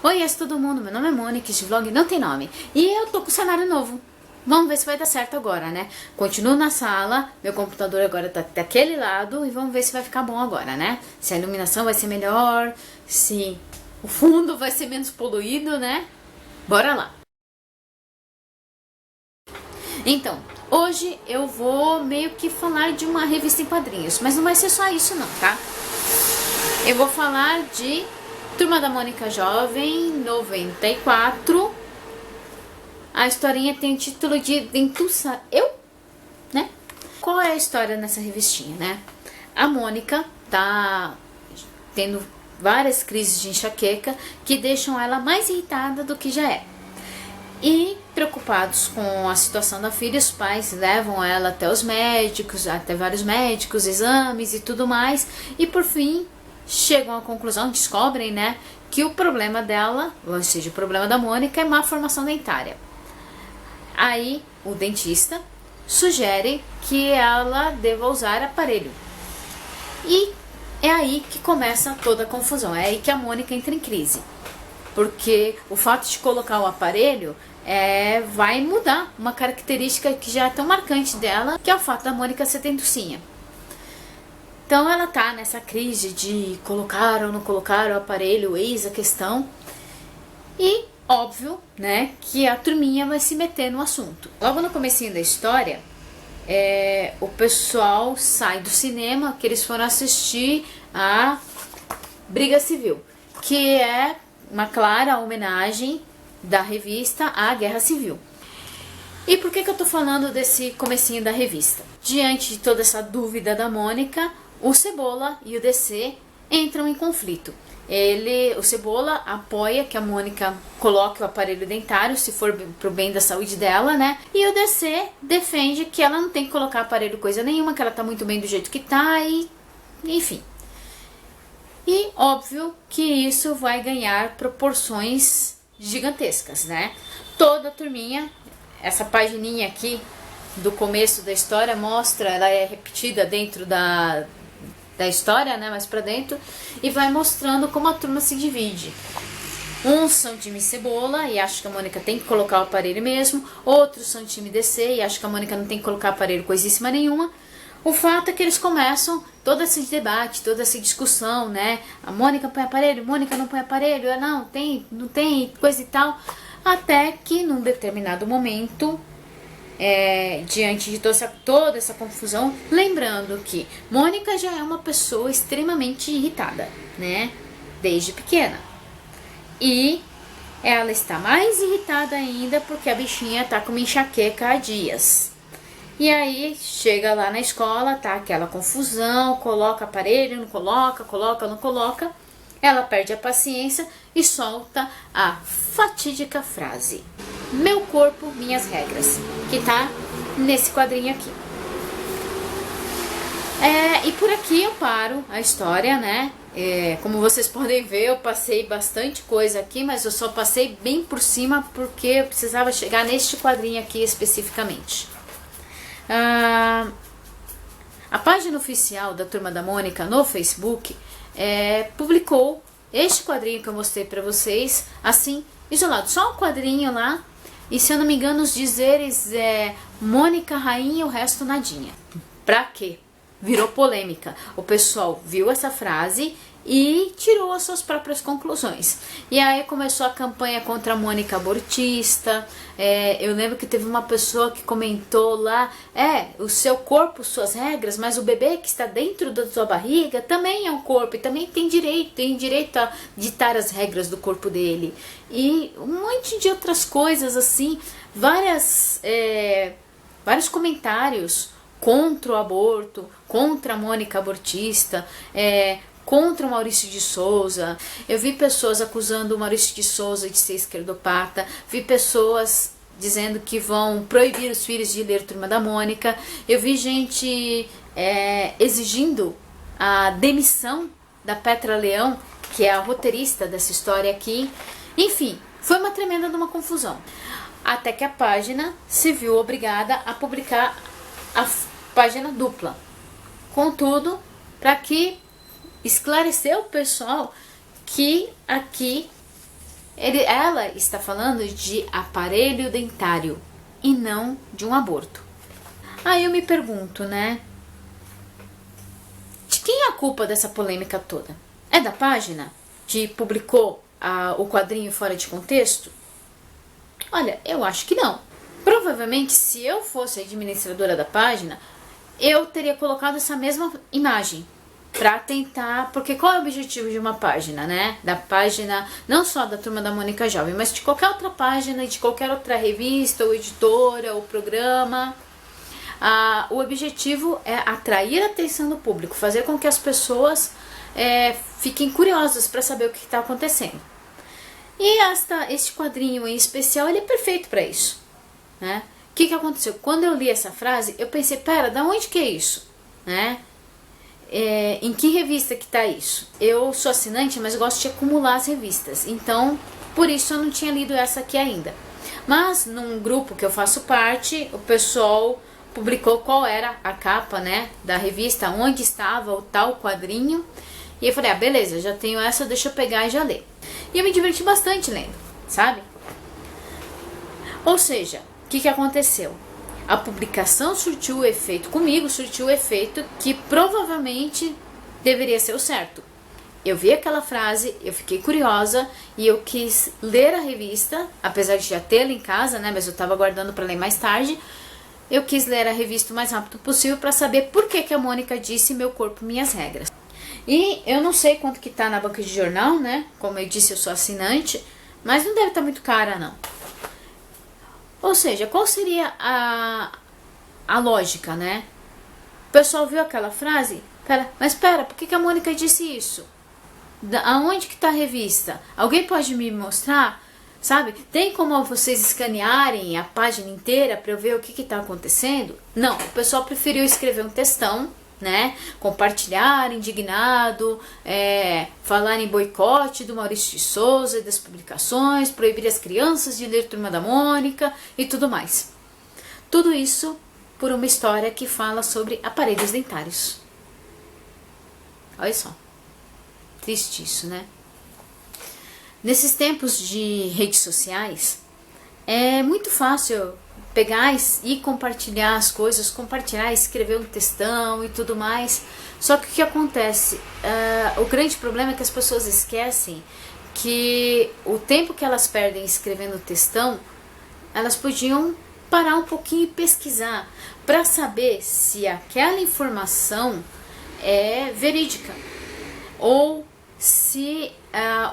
Oi, todo mundo, meu nome é Mônica, este vlog não tem nome. E eu tô com um cenário novo. Vamos ver se vai dar certo agora, né? Continuo na sala, meu computador agora tá daquele lado e vamos ver se vai ficar bom agora, né? Se a iluminação vai ser melhor, se o fundo vai ser menos poluído, né? Bora lá! Então, hoje eu vou meio que falar de uma revista em quadrinhos, mas não vai ser só isso não, tá? Eu vou falar de Turma da Mônica Jovem, 94. A historinha tem o título de Dentuça Eu, né? Qual é a história nessa revistinha, né? A Mônica tá tendo várias crises de enxaqueca que deixam ela mais irritada do que já é. E preocupados com a situação da filha, os pais levam ela até os médicos, até vários médicos, exames e tudo mais. E por fim, chegam à conclusão, descobrem, né, que o problema dela, ou seja, o problema da Mônica é má formação dentária. Aí o dentista sugere que ela deva usar aparelho. E é aí que começa toda a confusão, é aí que a Mônica entra em crise. Porque o fato de colocar o aparelho vai mudar uma característica que já é tão marcante dela, que é o fato da Mônica ser dentucinha. Então ela tá nessa crise de colocar ou não colocar o aparelho, eis a questão. E óbvio, né, que a turminha vai se meter no assunto. Logo no comecinho da história, o pessoal sai do cinema, que eles foram assistir a Briga Civil, que é uma clara homenagem da revista à Guerra Civil. E por que eu tô falando desse comecinho da revista? Diante de toda essa dúvida da Mônica, o Cebola e o DC entram em conflito. O Cebola apoia que a Mônica coloque o aparelho dentário, se for pro bem da saúde dela, né? E o DC defende que ela não tem que colocar aparelho coisa nenhuma, que ela tá muito bem do jeito que tá e... enfim. E óbvio que isso vai ganhar proporções gigantescas, né? Toda a turminha, essa pagininha aqui do começo da história mostra, ela é repetida dentro da história, né, mais pra dentro, e vai mostrando como a turma se divide. Uns são time Cebola e acham que a Mônica tem que colocar o aparelho mesmo, outros são time DC e acham que a Mônica não tem que colocar aparelho coisíssima nenhuma. O fato é que eles começam todo esse debate, toda essa discussão, né? A Mônica põe aparelho, Mônica não põe aparelho, não tem, coisa e tal, até que num determinado momento, diante de toda essa confusão, lembrando que Mônica já é uma pessoa extremamente irritada, né, desde pequena, e ela está mais irritada ainda porque a bichinha tá com uma enxaqueca há dias. E aí chega lá na escola, tá aquela confusão, coloca aparelho, não coloca, não coloca. Ela perde a paciência e solta a fatídica frase: meu corpo, minhas regras, que tá nesse quadrinho aqui. E por aqui eu paro a história, né? Como vocês podem ver, eu passei bastante coisa aqui, mas eu só passei bem por cima porque eu precisava chegar neste quadrinho aqui especificamente. A página oficial da Turma da Mônica no Facebook publicou este quadrinho que eu mostrei pra vocês, assim, isolado, só um quadrinho lá, e se eu não me engano os dizeres Mônica rainha, o resto nadinha. Pra quê? Virou polêmica. O pessoal viu essa frase e tirou as suas próprias conclusões. E aí começou a campanha contra a Mônica abortista. Eu lembro que teve uma pessoa que comentou lá: o seu corpo, suas regras, mas o bebê que está dentro da sua barriga também é um corpo e também tem direito a ditar as regras do corpo dele. E um monte de outras coisas assim, vários comentários contra o aborto, contra a Mônica abortista, contra o Maurício de Souza. Eu vi pessoas acusando o Maurício de Souza de ser esquerdopata, vi pessoas dizendo que vão proibir os filhos de ler Turma da Mônica, eu vi gente exigindo a demissão da Petra Leão, que é a roteirista dessa história aqui. Enfim, foi uma tremenda de uma confusão, até que a página se viu obrigada a publicar a página dupla. Contudo, para que esclarecer o pessoal que aqui Ela está falando de aparelho dentário e não de um aborto. Aí eu me pergunto, né? De quem é a culpa dessa polêmica toda? É da página que publicou o quadrinho fora de contexto? Olha, eu acho que não. Provavelmente, se eu fosse administradora da página, eu teria colocado essa mesma imagem pra tentar, porque qual é o objetivo de uma página, né? Da página, não só da Turma da Mônica Jovem, mas de qualquer outra página, de qualquer outra revista, ou editora, ou programa. O objetivo é atrair a atenção do público, fazer com que as pessoas fiquem curiosas para saber o que está acontecendo. E este quadrinho em especial, ele é perfeito para isso, né? O que aconteceu? Quando eu li essa frase, eu pensei, pera, da onde que é isso? Né? Em que revista que tá isso? Eu sou assinante, mas gosto de acumular as revistas, então por isso eu não tinha lido essa aqui ainda. Mas num grupo que eu faço parte, o pessoal publicou qual era a capa, né, da revista, onde estava o tal quadrinho, e eu falei, beleza, já tenho essa, deixa eu pegar e já ler. E eu me diverti bastante lendo, sabe? Ou seja, o que aconteceu? A publicação surtiu o efeito comigo, surtiu o efeito que provavelmente deveria ser o certo. Eu vi aquela frase, eu fiquei curiosa e eu quis ler a revista, apesar de já tê-la em casa, né, mas eu estava guardando para ler mais tarde. Eu quis ler a revista o mais rápido possível para saber por que a Mônica disse meu corpo, minhas regras. E eu não sei quanto que tá na banca de jornal, né? Como eu disse, eu sou assinante, mas não deve estar muito cara, não. Ou seja, qual seria a lógica, né? O pessoal viu aquela frase, mas pera, por que a Mônica disse isso? Aonde que tá a revista? Alguém pode me mostrar? Sabe? Tem como vocês escanearem a página inteira para eu ver o que tá acontecendo? Não, o pessoal preferiu escrever um textão, né? Compartilhar, indignado, falar em boicote do Maurício de Souza e das publicações, proibir as crianças de ler Turma da Mônica e tudo mais. Tudo isso por uma história que fala sobre aparelhos dentários. Olha só. Triste isso, né? Nesses tempos de redes sociais, é muito fácil pegar e compartilhar as coisas, compartilhar, escrever um textão e tudo mais. Só que o que acontece? O grande problema é que as pessoas esquecem que o tempo que elas perdem escrevendo textão, elas podiam parar um pouquinho e pesquisar para saber se aquela informação é verídica ou se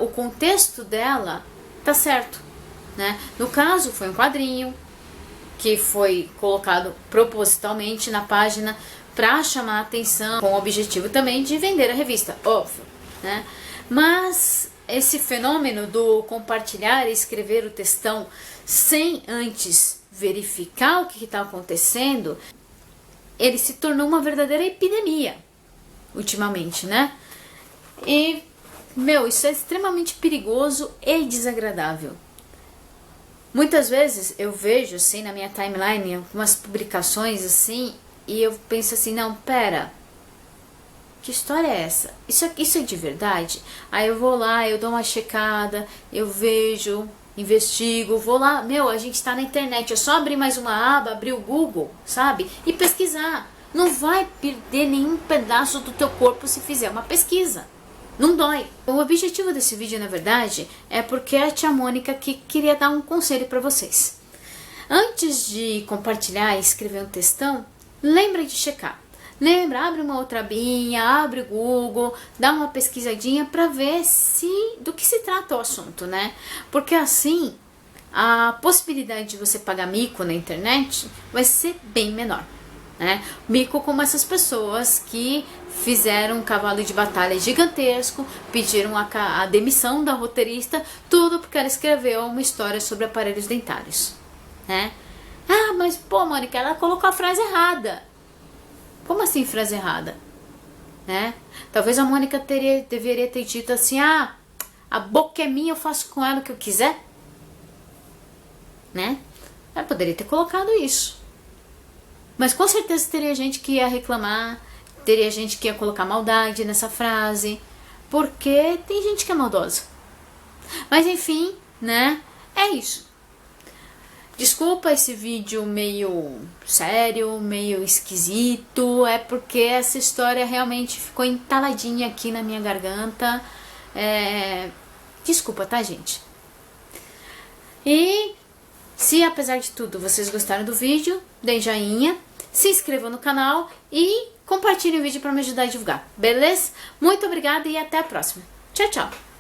o contexto dela tá certo, né? No caso, foi um quadrinho que foi colocado propositalmente na página para chamar a atenção, com o objetivo também de vender a revista, óbvio, né? Mas esse fenômeno do compartilhar e escrever o textão sem antes verificar o que está acontecendo, ele se tornou uma verdadeira epidemia ultimamente, né? E, isso é extremamente perigoso e desagradável. Muitas vezes eu vejo assim na minha timeline algumas publicações assim e eu penso assim, não, pera, que história é essa? Isso é de verdade? Aí eu vou lá, eu dou uma checada, eu vejo, investigo, vou lá, a gente tá na internet, é só abrir mais uma aba, abrir o Google, sabe? E pesquisar. Não vai perder nenhum pedaço do teu corpo se fizer uma pesquisa. Não dói. O objetivo desse vídeo, na verdade, é porque a tia Mônica que queria dar um conselho para vocês. Antes de compartilhar e escrever um textão, lembra de checar. Abre uma outra abinha, abre o Google, dá uma pesquisadinha para ver do que se trata o assunto, né? Porque assim, a possibilidade de você pagar mico na internet vai ser bem menor, né? Mico como essas pessoas que fizeram um cavalo de batalha gigantesco, pediram a demissão da roteirista, tudo porque ela escreveu uma história sobre aparelhos dentários, né? Mas pô, Mônica, ela colocou a frase errada. Como assim frase errada? Né? Talvez a Mônica deveria ter dito assim, a boca é minha, eu faço com ela o que eu quiser. Né? Ela poderia ter colocado isso. Mas com certeza teria gente que ia reclamar, teria gente que ia colocar maldade nessa frase, porque tem gente que é maldosa. Mas enfim, né? É isso. Desculpa esse vídeo meio sério, meio esquisito, é porque essa história realmente ficou entaladinha aqui na minha garganta. Desculpa, tá, gente? E se apesar de tudo vocês gostaram do vídeo, deem joinha, se inscrevam no canal e compartilhem o vídeo para me ajudar a divulgar, beleza? Muito obrigada e até a próxima. Tchau, tchau!